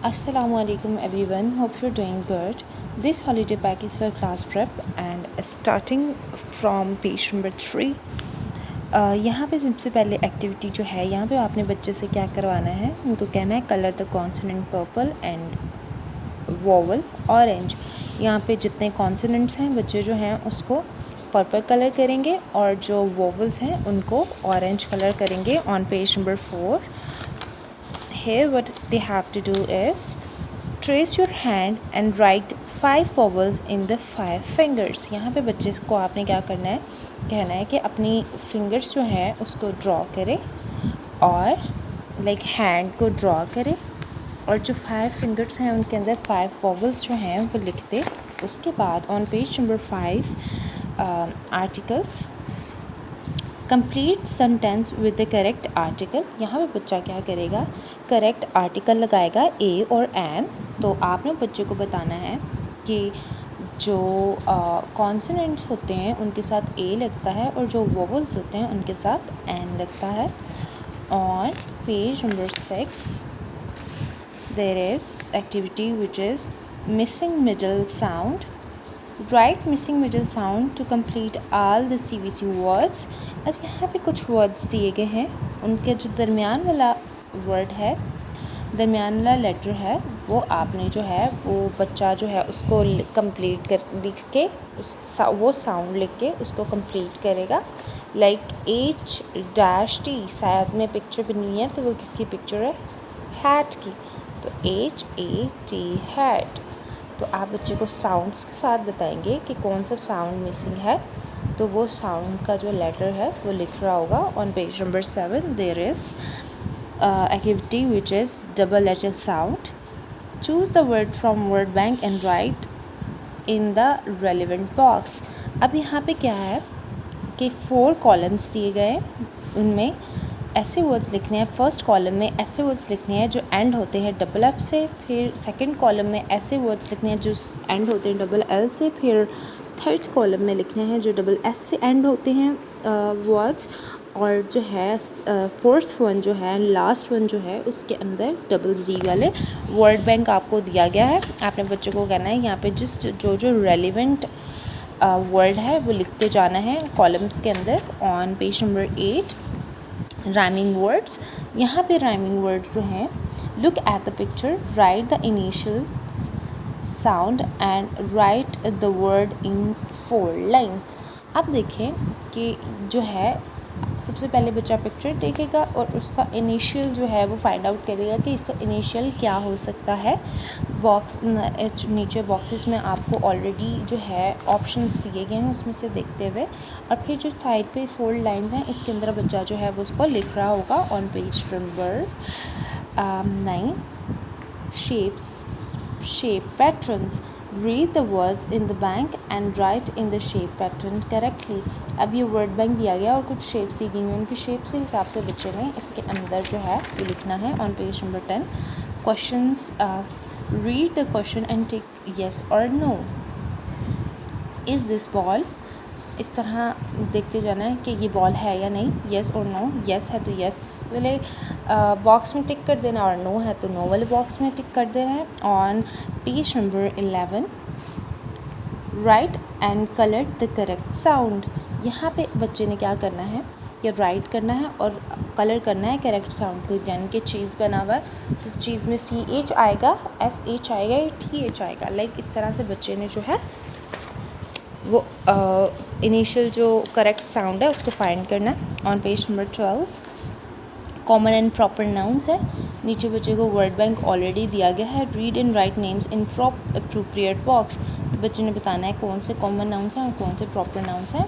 Assalamualaikum everyone, hope you're doing good. This holiday pack is for class prep and starting from page number 3. यहाँ पे सबसे पहले activity जो है, यहाँ पे आपने बच्चे से क्या करवाना है, उनको कहना है colour the consonant purple and vowel orange. यहाँ पे जितने कॉन्सोनेंट्स हैं बच्चे जो हैं उसको पर्पल कलर करेंगे और जो वोवल्स हैं उनको ऑरेंज कलर करेंगे on page number 4. Here what they have to do is trace your hand and write 5 vowels in the 5 fingers. यहाँ पे बच्चे को आपने क्या करना है, कहना है कि अपनी फिंगर्स जो है उसको ड्रॉ करे और हैंड को ड्रॉ करे और जो 5 फिंगर्स हैं उनके अंदर 5 वॉवल्स जो हैं वो लिख दे. उसके बाद on page number 5 articles complete sentence with the correct article. यहाँ पे बच्चा क्या करेगा, करेक्ट आर्टिकल लगाएगा ए और एन. तो आपने बच्चे को बताना है कि जो कॉन्सोनेंट्स होते हैं उनके साथ ए लगता है और जो वोवल्स होते हैं उनके साथ एन लगता है. On page number 6 there is activity which is missing middle sound. Write missing middle sound to complete all the CVC words. अब यहाँ पे कुछ वर्ड्स दिए गए हैं, उनके जो दरमियान वाला वर्ड है, दरमियान वाला लेटर है, वो आपने जो है वो बच्चा जो है उसको कंप्लीट कर लिख के वो साउंड लिख के उसको कंप्लीट करेगा. H-T शायद में पिक्चर बनी हुई है तो वो किसकी पिक्चर है, हैट की. तो H-A-T हैट. तो आप बच्चे को साउंड्स के साथ बताएंगे कि कौन सा साउंड मिसिंग है, तो वो साउंड का जो लेटर है वो लिख रहा होगा. On page number 7 there is activity which is double letter sound. Choose the word from word bank and write in the relevant box. अब यहाँ पे क्या है कि 4 कॉलम्स दिए गए हैं, उनमें ऐसे वर्ड्स लिखने हैं. फर्स्ट कॉलम में ऐसे वर्ड्स लिखने हैं जो एंड होते हैं डबल एफ से. फिर सेकंड कॉलम में ऐसे वर्ड्स लिखने हैं जो एंड होते हैं डबल एल से. फिर थर्ड कॉलम में लिखने हैं जो डबल एस से एंड होते हैं वर्ड्स. और जो है फोर्थ वन जो है, लास्ट वन जो है, उसके अंदर डबल जी वाले वर्ड बैंक आपको दिया गया है. आपने बच्चों को कहना है यहाँ पे जो रेलिवेंट वर्ड है वो लिखते जाना है कॉलम्स के अंदर. On page number 8 rhyming words. यहाँ पे राइमिंग वर्ड्स जो हैं, look at the picture, right the initials sound and right the word in 4 lines. अब देखें कि जो है सबसे पहले बच्चा पिक्चर देखेगा और उसका इनिशियल जो है वो फाइंड आउट करेगा कि इसका इनिशियल क्या हो सकता है. बॉक्स नीचे बॉक्सेस में आपको ऑलरेडी जो है ऑप्शंस दिए गए हैं उसमें से देखते हुए, और फिर जो साइड पे 4 लाइंस हैं इसके अंदर बच्चा जो है वो उसको लिख रहा होगा. On page number 9 shape patterns. Read the words in the bank and write in the shape pattern correctly. अब ये वर्ड बैंक दिया गया और कुछ शेप्स दी गई हैं, उनकी शेप से हिसाब से बच्चे ने इसके अंदर जो है वो लिखना है. On page number 10 questions. Read the question and tick yes और नो. Is this ball. इस तरह देखते जाना है कि ये बॉल है या नहीं, येस और नो. येस है तो येस वाले बॉक्स में टिक कर देना और नो है तो नो वाले बॉक्स में टिक कर देना है. On page number 11 right and colour the correct sound. यहाँ पे बच्चे ने क्या करना है कि राइट करना है और कलर करना है करेक्ट साउंड को. यानी कि चीज़ बना हुआ है तो चीज़ में CH आएगा, SH आएगा या TH आएगा. इस तरह से बच्चे ने जो है वो इनिशियल जो करेक्ट साउंड है उसको फाइंड करना है. On page number 12 common and proper nouns है. नीचे बच्चे को वर्ड बैंक ऑलरेडी दिया गया है. Read and right names in appropriate box. तो बच्चे ने बताना है कौन से कॉमन नाउन्स हैं और कौन से प्रॉपर नाउन्स हैं.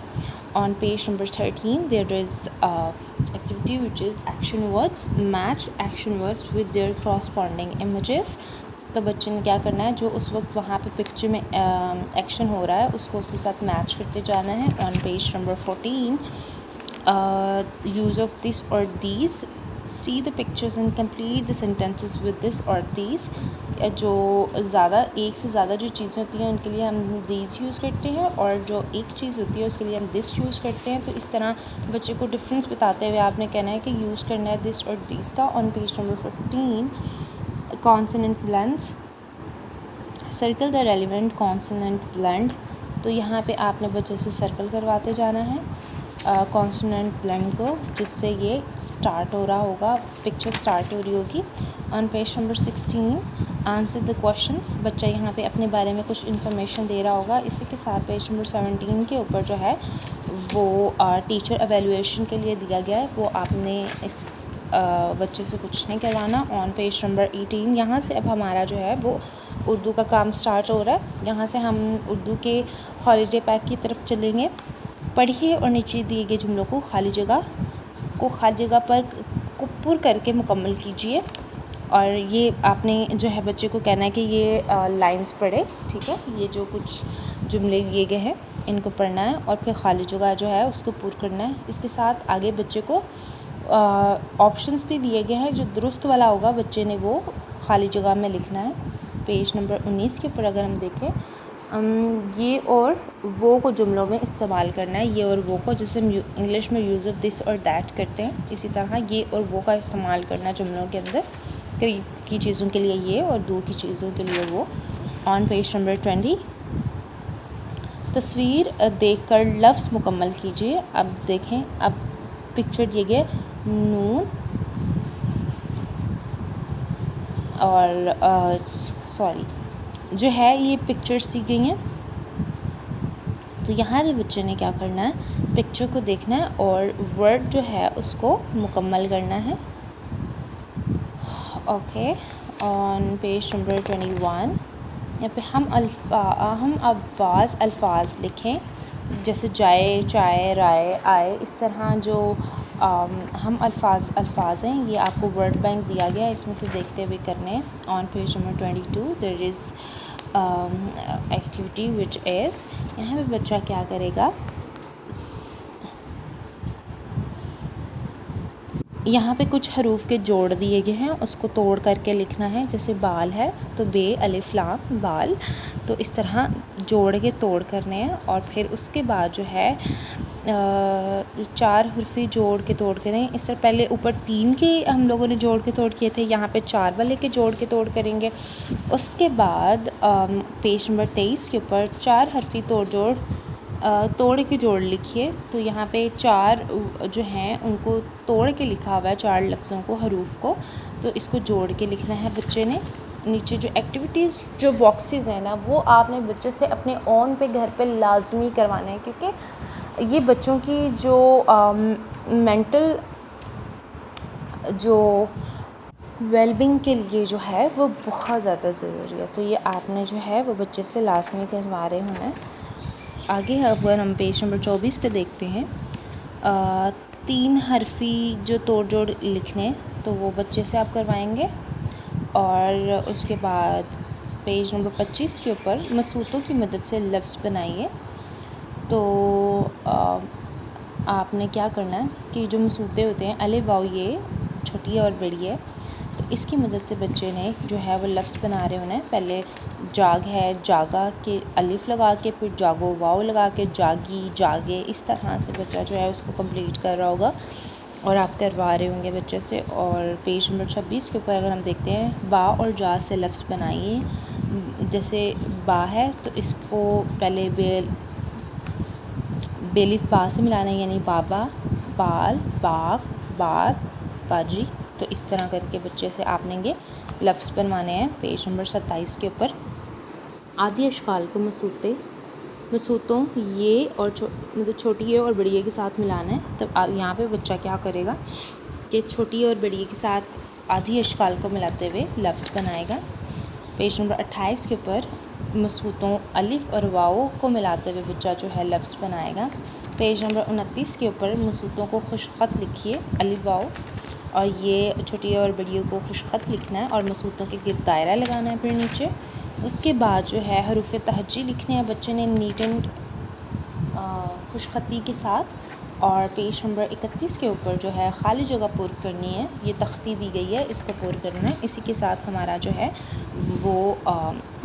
On page number 13 there is activity which is action words. Match action words with their corresponding images. तो बच्चे ने क्या करना है, जो उस वक्त वहाँ पे पिक्चर में एक्शन हो रहा है उसको उसके साथ मैच करते जाना है. On page number 14 use of this और these. See the pictures and complete the sentences with this और दीज. जो ज़्यादा एक से ज़्यादा जो चीज़ें होती हैं उनके लिए हम दीज यूज़ करते हैं और जो एक चीज़ होती है उसके लिए हम दिस यूज़ करते हैं. तो इस तरह बच्चे को डिफरेंस बताते हुए आपने कहना है कि यूज़ करना है दिस और दीज का. On page number 15 consonant blends, circle the relevant consonant blend. तो यहाँ पे आपने बच्चे से सर्कल करवाते जाना है कॉन्सोनेंट ब्लेंड को, जिससे ये स्टार्ट हो रहा होगा, पिक्चर स्टार्ट हो रही होगी। On page number 16 answer the questions. बच्चा यहाँ पे अपने बारे में कुछ इन्फॉर्मेशन दे रहा होगा। इसी के साथ पेज नंबर 17 के ऊपर जो है वो टीचर एवेलुएशन के लिए दिया गया है, वो आपने इस बच्चे से कुछ नहीं करवाना। ऑन पेज नंबर 18 यहाँ से अब हमारा जो है वो उर्दू का काम स्टार्ट हो रहा है। यहाँ से हम उर्दू के हॉलीडे पैक की तरफ चलेंगे। पढ़िए और नीचे दिए गए जुमलों को खाली जगह पर को पुर करके मुकम्मल कीजिए। और ये आपने जो है बच्चे को कहना है कि ये लाइंस पढ़े, ठीक है। ये जो कुछ जुमले दिए गए हैं इनको पढ़ना है और फिर खाली जगह जो है उसको पूर करना है। इसके साथ आगे बच्चे को ऑप्शंस भी दिए गए हैं, जो दुरुस्त वाला होगा बच्चे ने वो खाली जगह में लिखना है। पेज नंबर 19 के ऊपर अगर हम देखें, ये और वो को जुमलों में इस्तेमाल करना है। ये और वो को, जैसे हम इंग्लिश में यूज़ ऑफ दिस और दैट करते हैं, इसी तरह ये और वो का इस्तेमाल करना जुमलों के अंदर। करीब की चीज़ों के लिए ये और दूर की चीज़ों के लिए वो। ऑन पेज नंबर 20 तस्वीर देखकर लफ्ज़ मुकम्मल कीजिए। अब देखें, अब पिक्चर दिए गए नून और जो है ये पिक्चर्स दी गई हैं। तो यहाँ भी बच्चे ने क्या करना है, पिक्चर को देखना है और वर्ड जो है उसको मुकम्मल करना है। ओके, ऑन पेज नंबर 21 यहाँ पे हम अल्फाज लिखें, जैसे जाए, चाय, राय, आए। इस तरह जो हम अल्फाज हैं ये आपको वर्ड बैंक दिया गया है, इसमें से देखते हुए करने हैं। On page number 22 there is activity which is, यहाँ पे बच्चा क्या करेगा, यहाँ पे कुछ हरूफ के जोड़ दिए गए हैं, उसको तोड़ करके लिखना है। जैसे बाल है तो बे अलिफ लाम बाल, तो इस तरह जोड़ के तोड़ करने हैं। और फिर उसके बाद जो है 4 हरफी जोड़ के तोड़ करें। इस तरह पहले ऊपर 3 के हम लोगों ने जोड़ के तोड़ किए थे, यहाँ पे 4 वाले के जोड़ के तोड़ करेंगे। उसके बाद पेज नंबर 23 के ऊपर 4 हरफी तोड़ के जोड़ लिखिए। तो यहाँ पे 4 जो हैं उनको तोड़ के लिखा हुआ है, 4 लफ्ज़ों को, हरूफ को, तो इसको जोड़ के लिखना है बच्चे ने। नीचे जो एक्टिविटीज़ जो बॉक्सेस हैं ना, वो आपने बच्चे से अपने ओन पे घर पे लाजमी करवाना है, क्योंकि ये बच्चों की जो मेंटल जो वेलबींग के लिए जो है वो बहुत ज़्यादा ज़रूरी है। तो ये आपने जो है वो बच्चे से लाजमी करवा रहे होना है। आगे अगर हम पेज नंबर 24 पे देखते हैं, 3 हरफी जो तोड़ जोड़ लिखने, तो वो बच्चे से आप करवाएंगे। और उसके बाद पेज नंबर 25 के ऊपर मसूतों की मदद से लफ्ज़ बनाइए। तो आपने क्या करना है कि जो मसूते होते हैं अलिफ वाव ये छोटी है और बड़ी है, तो इसकी मदद से बच्चे ने जो है वो लफ्ज़ बना रहे होना है। पहले जाग है, जागा के अलिफ लगा के, फिर जागो वाव लगा के, जागी, जागे, इस तरह से बच्चा जो है उसको कंप्लीट कर रहा होगा और आप करवा रहे होंगे बच्चे से। और पेज नंबर 26 के ऊपर अगर हम देखते हैं, बा और जा से लफ्ज़ बनाइए। जैसे बा है तो इसको पहले बेलिफ बा से मिलाना है, यानी बाबा, बाल, बाग, बात, बाजी। तो इस तरह करके बच्चे से आपने ये लफ्ज़ बनवाने हैं। पेज नंबर 27 के ऊपर आदि अशकाल को मसूतों ये और मतलब छोटी ए और बड़ी ए के साथ मिलाना है। तब आप यहाँ पे बच्चा क्या करेगा कि छोटी और बड़ी ए के साथ आदि अशकाल को मिलाते हुए लफ्ज़ बनाएगा। पेज नंबर 28 के ऊपर मसूतों अलिफ और वाओ को मिलाते हुए बच्चा जो है लफ्ज़ बनाएगा। पेज नंबर 29 के ऊपर मसूतों को खुशख़त लिखिए, अलिफ वाओ, और ये छोटी और बड़ी को खुशख़त लिखना है और मसूतों के गिर्द दायरा लगाना है। फिर नीचे उसके बाद जो है हरूफ तहज्जी लिखने हैं बच्चे ने नीट एंड खुशख़ती के साथ। और पेज नंबर 31 के ऊपर जो है खाली जगह पूर करनी है, ये तख्ती दी गई है, इसको पूर करना है। इसी के साथ हमारा जो है वो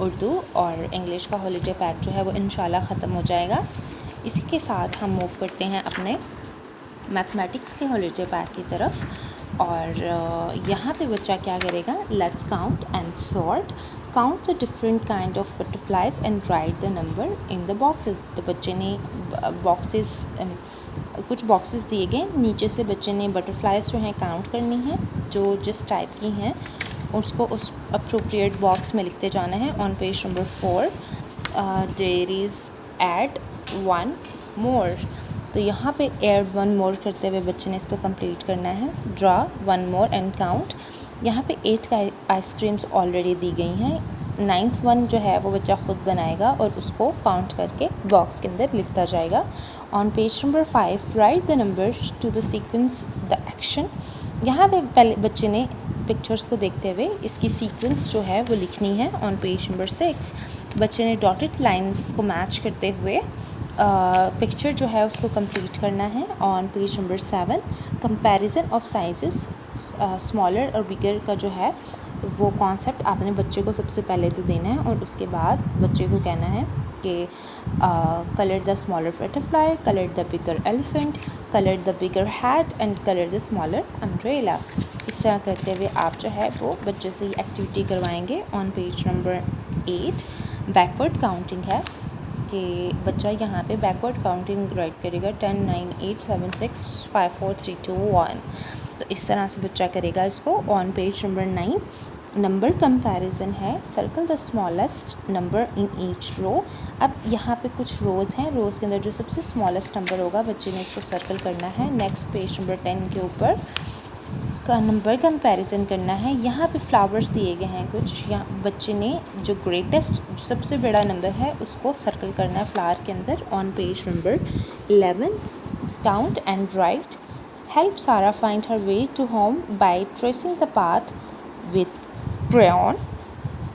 उर्दू और इंग्लिश का हॉलीडे पैक जो है वो इंशाल्लाह ख़त्म हो जाएगा। इसी के साथ हम मूव करते हैं अपने मैथमेटिक्स के हॉलीडे पैक की तरफ। और यहाँ पे बच्चा क्या करेगा, let's count and sort, count the different kind of butterflies and right the number in the boxes. तो बच्चे ने बॉक्सेस, कुछ बॉक्सेस दिए गए, नीचे से बच्चे ने बटरफ्लाइज जो हैं काउंट करनी है, जो जिस टाइप की हैं उसको उस अप्रोप्रिएट बॉक्स में लिखते जाना है। On page number 4 there is add 1 more. तो यहाँ पे ऐड 1 मोर करते हुए बच्चे ने इसको कंप्लीट करना है। Draw 1 more and count. यहाँ पे 8 आइसक्रीम्स ऑलरेडी दी गई हैं, 9th वन जो है वो बच्चा ख़ुद बनाएगा और उसको काउंट करके बॉक्स के अंदर लिखता जाएगा। On page number 5 right the number two the sequence the action. यहाँ पे पहले बच्चे ने पिक्चर्स को देखते हुए इसकी सीक्वेंस जो है वो लिखनी है। ऑन पेज नंबर 6 बच्चे ने डॉटेड लाइंस को मैच करते हुए पिक्चर जो है उसको कंप्लीट करना है। On page number 7 comparison of sizes, smaller और बिगर का जो है वो कॉन्सेप्ट आपने बच्चे को सबसे पहले तो देना है और उसके बाद बच्चे को कहना है कि colour the smaller butterfly, colour the bigger elephant, colour the bigger hat and colour the smaller umbrella. इस तरह करते हुए आप जो है वो बच्चे से ये एक्टिविटी करवाएंगे। On page number 8 backward counting है कि बच्चा यहाँ पे बैकवर्ड काउंटिंग राइट करेगा 10 9 8 7 6 5 4 3 2 1। तो इस तरह से बच्चा करेगा इसको। On page number 9 number comparison है, circle the smallest number in each row. अब यहाँ पे कुछ रोज़ हैं, रोज़ के अंदर जो सबसे स्मॉलेस्ट नंबर होगा बच्चे ने इसको सर्कल करना है। नेक्स्ट पेज नंबर 10 के ऊपर का नंबर कंपैरिजन करना है। यहाँ पे फ्लावर्स दिए गए हैं कुछ, यहाँ बच्चे ने जो ग्रेटेस्ट जो सबसे बड़ा नंबर है उसको सर्कल करना है फ्लावर के अंदर। On page number 11 count and write, help Sara find her way to home by tracing the path with crayon,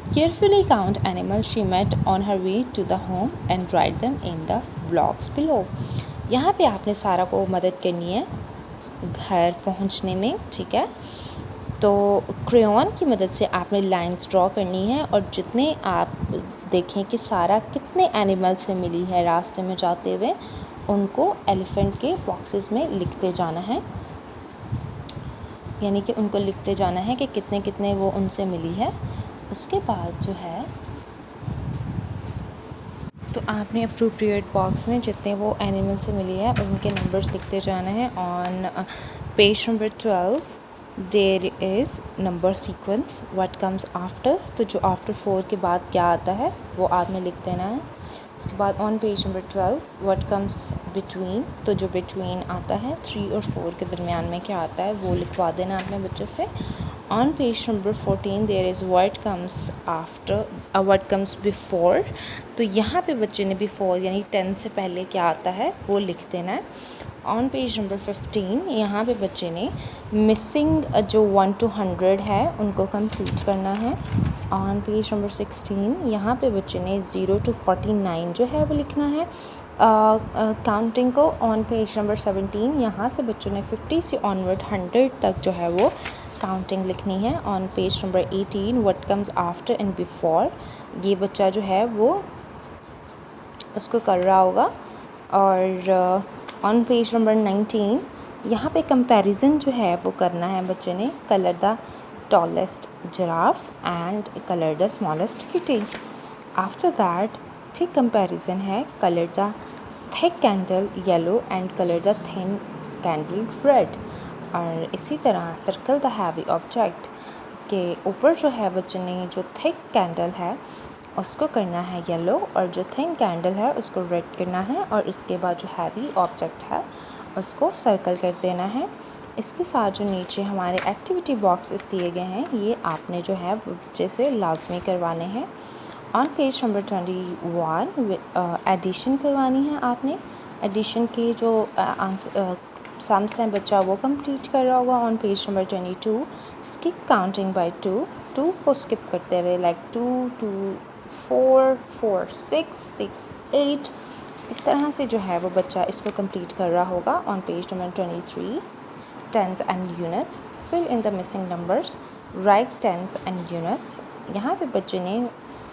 carefully count animals she met on her way to the home and write them in the blocks below। यहाँ पे आपने सारा को मदद करनी है घर पहुँचने में, ठीक है। तो क्रेयॉन की मदद से आपने लाइंस ड्रॉ करनी है और जितने आप देखें कि सारा कितने एनिमल से मिली है रास्ते में जाते हुए, उनको एलिफेंट के बॉक्सेस में लिखते जाना है, यानी कि उनको लिखते जाना है कि कितने कितने वो उनसे मिली है। उसके बाद जो है तो आपने अप्रोप्रिएट बॉक्स में जितने वो एनिमल से मिली है उनके नंबर्स लिखते जाना है। On page number 12 there is number sequence what comes after. तो जो आफ्टर 4 के बाद क्या आता है वो आपने लिख देना है। उसके बाद on page number 12 what comes between, तो जो बिटवीन आता है 3 और 4 के दरमियान में क्या आता है वो लिखवा देना अपने बच्चे से। On page number 14 there is what comes after, what comes before. तो यहाँ पे बच्चे ने बिफोर यानी 10 से पहले क्या आता है वो लिख देना है। ऑन पेज नंबर 15 यहाँ पे बच्चे ने मिसिंग जो 1 to 100 है उनको कंप्लीट करना है। ऑन पेज नंबर 16 यहाँ पे बच्चे ने 0 to 49 जो है वो लिखना है काउंटिंग को। ऑन पेज नंबर 17 यहाँ से बच्चों ने 50 से ऑनवर्ड 100 तक जो है वो काउंटिंग लिखनी है। On page number 18 what comes after and before, ये बच्चा जो है वो उसको कर रहा होगा। और ऑन पेज नंबर 19 यहाँ पे कंपैरिजन जो है वो करना है बच्चे ने, colour the tallest giraffe and colour the smallest kitty. After that फिर कंपैरिजन है, colour the thick candle yellow and colour the thin candle red. और इसी तरह सर्कल द हैवी ऑब्जेक्ट के ऊपर जो है बच्चे ने जो थिक कैंडल है उसको करना है येलो और जो थिन कैंडल है उसको रेड करना है और इसके बाद जो हैवी ऑब्जेक्ट है उसको सर्कल कर देना है। इसके साथ जो नीचे हमारे एक्टिविटी बॉक्सेस दिए गए हैं ये आपने जो है बच्चे से लाजमी करवाने हैं। ऑन पेज नंबर 21 एडिशन करवानी है आपने। एडिशन के जो सम्स हैं बच्चा वो कंप्लीट कर रहा होगा। On page number 22 skip counting by 2 को स्किप करते हुए लाइक 2 2 4 4 6 6 8, इस तरह से जो है वो बच्चा इसको कंप्लीट कर रहा होगा। On page number 23 tens and units, fill in the missing numbers, write tens and units. यहाँ पे बच्चे ने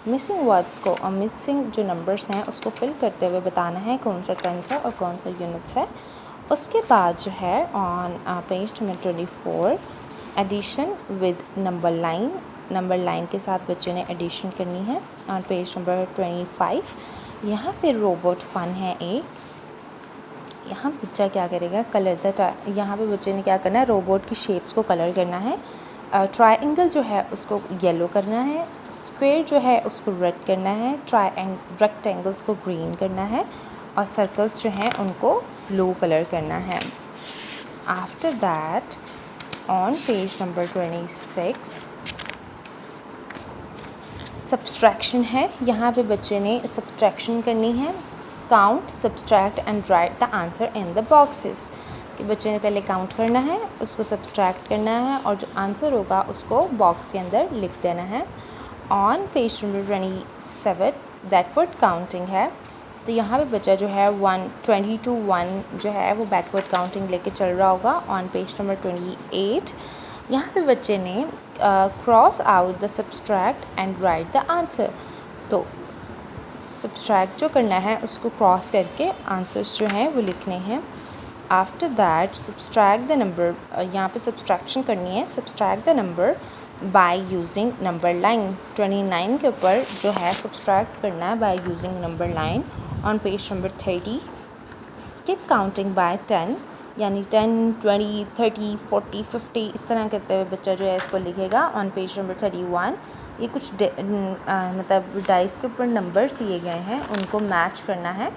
मिसिंग वर्ड्स को और मिसिंग जो नंबर्स हैं उसको फिल करते हुए बताना है कौन सा टेंस है और कौन सा यूनिट्स है। उसके बाद जो है on page number 24 addition with number line के साथ बच्चे ने एडिशन करनी है ऑन पेज नंबर 25। यहाँ पे रोबोट फन है एक, यहाँ बच्चा क्या करेगा, कलर द यहाँ पे बच्चे ने क्या करना है, रोबोट की शेप्स को कलर करना है। ट्रायंगल जो है उसको येलो करना है, स्क्वायर जो है उसको रेड करना है, रेक्टेंगल्स को ग्रीन करना है और सर्कल्स जो हैं उनको ब्लू कलर करना है। After that on page number 26 subtraction है। यहाँ पे बच्चे ने सब्सट्रैक्शन करनी है। Count, subtract and right the answer in the boxes. कि बच्चे ने पहले काउंट करना है, उसको सब्सट्रैक्ट करना है और जो आंसर होगा उसको बॉक्स के अंदर लिख देना है। On page number 27 backward counting है। तो यहाँ पे बच्चा जो है 1 to 1 जो है वो बैकवर्ड काउंटिंग लेके चल रहा होगा। ऑन पेज नंबर 28 यहाँ पे बच्चे ने cross out the subtract and right the answer. तो सब्सट्रैक्ट जो करना है उसको क्रॉस करके आंसर्स जो हैं वो लिखने हैं। After that subtract the number, यहाँ पे सब्सट्रैक्शन करनी है। Subtract the number by using number line. 29 के ऊपर जो है सब्सट्रैक्ट करना है by using number line on page number 30। Skip counting by 10, यानी 10, 20, 30, 40, 50 इस तरह करते हुए बच्चा जो है इसको लिखेगा ऑन पेज नंबर 31। ये कुछ मतलब डाइस के ऊपर नंबर्स दिए गए हैं, उनको मैच करना है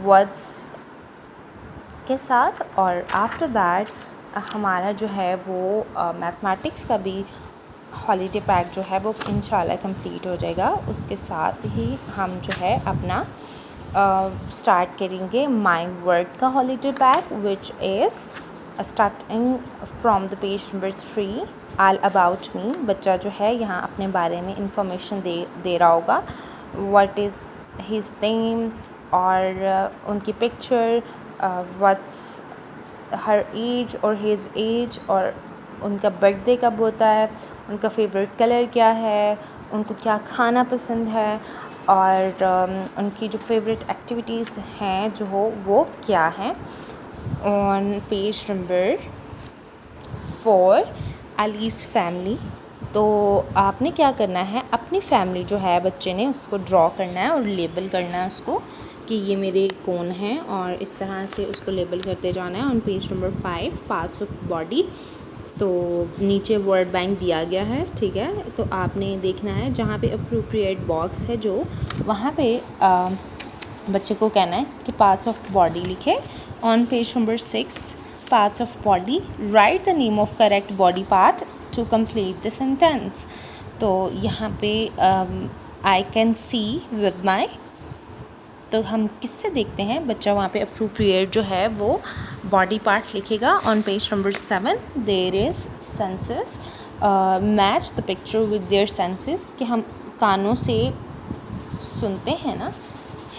वर्ड्स के साथ। और आफ्टर दैट हमारा जो है वो मैथमेटिक्स का भी हॉलीडे पैक जो है वो इंशाल्लाह कंप्लीट हो जाएगा। उसके साथ ही हम जो है अपना स्टार्ट करेंगे माय वर्ड का holiday pack, which is starting from the page number 3 all about me. बच्चा जो है यहाँ अपने बारे में इंफॉर्मेशन दे रहा होगा, व्हाट इज़ हिज नेम और उनकी पिक्चर, व्हाट्स हर एज और हिज एज, और उनका बर्थडे कब होता है, उनका फेवरेट कलर क्या है, उनको क्या खाना पसंद है और उनकी जो फेवरेट एक्टिविटीज़ हैं जो हो वो क्या हैं। On page number 4 Ali's family. तो आपने क्या करना है, अपनी फैमिली जो है बच्चे ने उसको ड्रॉ करना है और लेबल करना है उसको कि ये मेरे कौन हैं, और इस तरह से उसको लेबल करते जाना है। On page number 5 parts of body. तो नीचे वर्ड बैंक दिया गया है, ठीक है। तो आपने देखना है जहाँ पे अप्रोप्रिएट बॉक्स है जो वहाँ पे बच्चे को कहना है कि पार्ट्स ऑफ बॉडी लिखे। On page number 6 parts of body, right the name of correct body part two complete the sentence. तो यहाँ पे I can see with my, तो हम किससे देखते हैं, बच्चा वहाँ पे अप्रोप्रिएट जो है वो बॉडी पार्ट लिखेगा। On page number 7 there is senses, match the picture with their senses, कि हम कानों से सुनते हैं ना,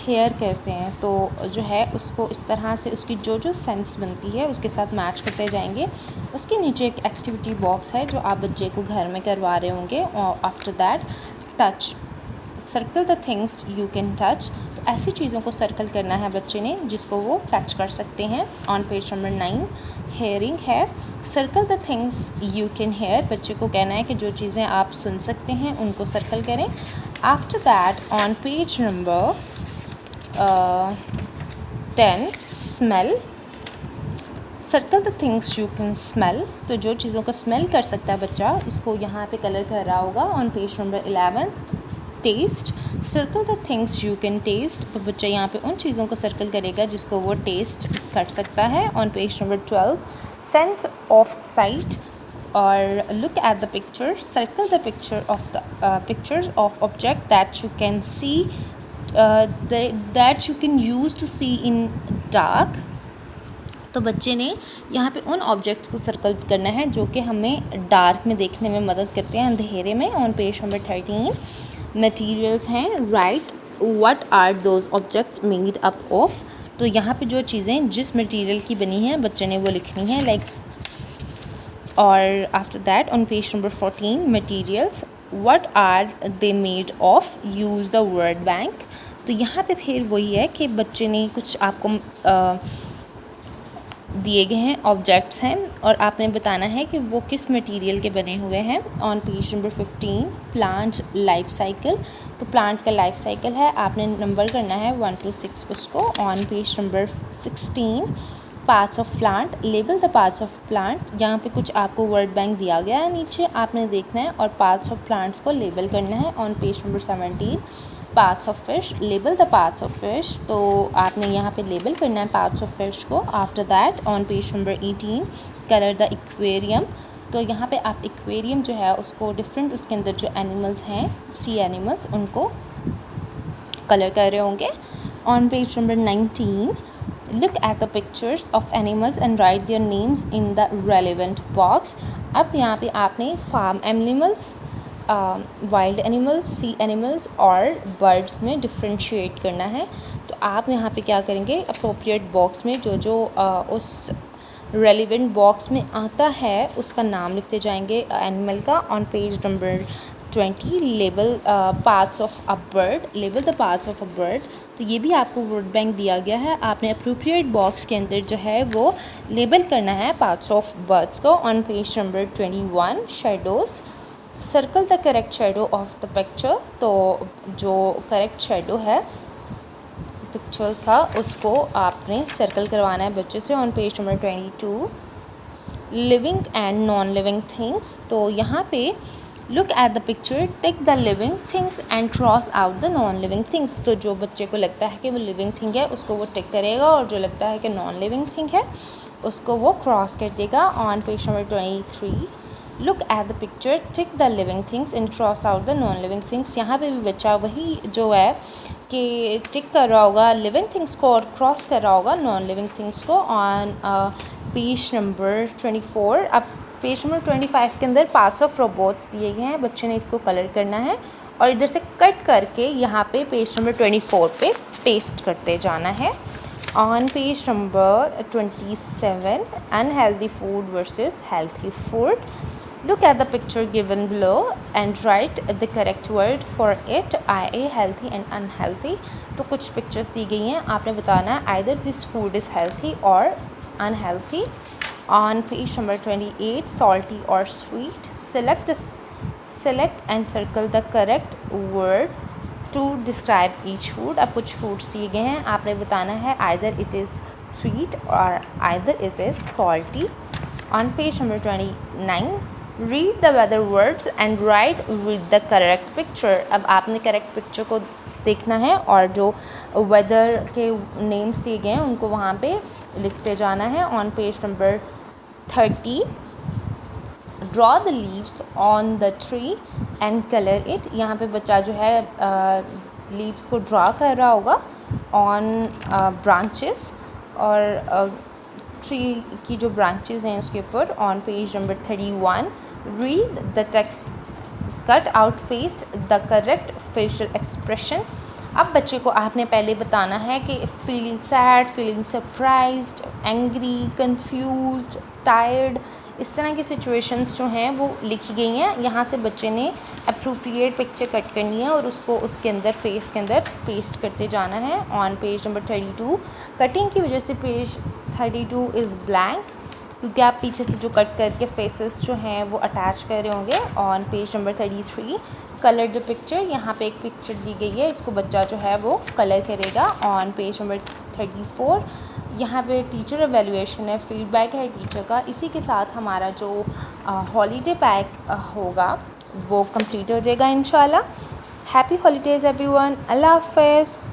हेयर करते हैं, तो जो है उसको इस तरह से उसकी जो जो सेंस बनती है उसके साथ मैच करते जाएंगे। उसके नीचे एक एक्टिविटी बॉक्स है जो आप बच्चे को घर में करवा रहे होंगे। और after that touch, circle the things you can touch. तो ऐसी चीज़ों को सर्कल करना है बच्चे ने जिसको वो टच कर सकते हैं। ऑन पेज नंबर 9 हेयरिंग है, circle the things you can hear. बच्चे को कहना है कि जो चीज़ें आप सुन सकते हैं उनको सर्कल करें। After that on page number 10 smell, circle the things you can smell. तो जो चीज़ों को स्मेल कर सकता है बच्चा, इसको यहाँ पे कलर कर रहा होगा। On page number 11 taste, circle the things you can taste. तो बच्चा यहाँ पे उन चीज़ों को सर्कल करेगा जिसको वो टेस्ट कर सकता है। On page number 12 sense of sight और look at the picture, circle the picture of the pictures of object that you can see that you can use to see in dark. तो बच्चे ने यहाँ पे उन ऑब्जेक्ट्स को circle करना है जो कि हमें डार्क में देखने में मदद करते हैं, अंधेरे में। ऑन पेज नंबर 13 मटेरियल्स हैं, write what are those objects made up of. तो यहाँ पे जो चीज़ें जिस मटेरियल की बनी हैं बच्चे ने वो लिखनी है, लाइक। और after that on page number 14 materials, what are they made of, use the word bank. तो यहाँ पे फिर वही है कि बच्चे ने कुछ आपको दिए गए हैं ऑब्जेक्ट्स हैं और आपने बताना है कि वो किस मटेरियल के बने हुए हैं। On page number 15 plant life cycle, तो प्लांट का लाइफ साइकिल है, आपने नंबर करना है 1 to 6 उसको। On page number 16 parts of plant, label the parts of plant, यहाँ पे कुछ आपको वर्ड बैंक दिया गया है, नीचे आपने देखना है और पार्ट्स ऑफ प्लांट्स को लेबल करना है। On page number 17 parts of fish, label the parts of fish, तो आपने यहाँ पे लेबल करना है पार्ट्स ऑफ फिश को। After that on page number 18 colour the aquarium, तो यहाँ पे आप एक्वेरियम जो है उसको डिफरेंट, उसके अंदर जो एनिमल्स हैं सी एनिमल्स उनको कलर कर रहे होंगे। On page number 19 look at the pictures of animals and write their names in the relevant box। अब यहाँ पे आपने फार्म एनिमल्स, वाइल्ड एनिमल्स, सी एनिमल्स और बर्ड्स में डिफ्रेंशिएट करना है। तो आप यहाँ पे क्या करेंगे, अप्रोप्रिएट बॉक्स में जो जो उस रेलिवेंट बॉक्स में आता है उसका नाम लिखते जाएंगे एनिमल का। On page number 20 label parts of a bird, label the parts of a bird, तो ये भी आपको वर्ड बैंक दिया गया है, आपने अप्रोप्रिएट बॉक्स के अंदर जो है वो लेबल करना है पार्ट्स ऑफ बर्ड्स को। On page number 21 shadows, circle the correct shadow of the picture, तो जो करेक्ट शेडो है पिक्चर का उसको आपने सर्कल करवाना है बच्चे से। On page number 22 living and non living things, तो यहाँ पे look at the picture, tick the living things and cross out the non living things, तो जो बच्चे को लगता है कि वो लिविंग थिंग है उसको वो टिक करेगा और जो लगता है कि नॉन लिविंग थिंग है उसको वो क्रॉस कर देगा। On page number 23 look at the picture, tick the living things and cross out the non living things, यहाँ पे भी बच्चा वही जो है कि टिक कर रहा होगा लिविंग थिंग्स को और क्रॉस कर रहा होगा नॉन लिविंग थिंग्स को। ऑन पेज नंबर 24, अब पेज नंबर 25 के अंदर पार्ट्स ऑफ रोबोट्स दिए गए हैं, बच्चे ने इसको कलर करना है और इधर से कट करके यहाँ पे पेज नंबर 24 पे पेस्ट करते जाना है। On page number 27 unhealthy food versus healthy food, look at the picture given below and write the correct word for it, i.e. healthy and unhealthy, तो कुछ पिक्चर्स दी गई हैं, आपने बताना है either this food is healthy or unhealthy। On page number 28 salty or sweet, select and circle the correct word to describe each food। अब कुछ foods दिए गए हैं, आपने बताना है either it is sweet or either it is salty। On page number 29 read the weather words and write with the correct picture। अब आपने करेक्ट पिक्चर को देखना है और जो वेदर के नेम्स दिए गए हैं उनको वहाँ पे लिखते जाना है। On page number 30 draw the leaves on the tree and colour it, यहाँ पे बच्चा जो है लीव्स को ड्रॉ कर रहा होगा ऑन ब्रांचेस और ट्री की जो ब्रांचेस हैं उसके ऊपर। On page number 31 read the text, cut out paste the correct facial expression. अब बच्चे को आपने पहले बताना है कि feeling sad, feeling surprised, angry, confused, tired, इस तरह की सिचुएशंस जो हैं वो लिखी गई हैं। यहाँ से बच्चे ने अप्रोप्रिएट पिक्चर कट करनी है और उसको उसके अंदर फेस के अंदर पेस्ट करते जाना है। ऑन पेज नंबर 32 कटिंग की वजह से पेज 32 इज़ ब्लैंक, क्योंकि आप पीछे से जो कट करके फेसेस जो हैं वो अटैच कर रहे होंगे। On page number 33 colour the picture, यहाँ पे एक पिक्चर दी गई है, इसको बच्चा जो है वो कलर करेगा। ऑन पेज नंबर 34 यहाँ पे टीचर एवेल्यूएशन है, फीडबैक है टीचर का। इसी के साथ हमारा जो हॉलीडे पैक होगा वो कंप्लीट हो जाएगा इंशाल्लाह। हैप्पी हॉलीडेज़ एवरीवन, अल्लाह हाफ़िज़।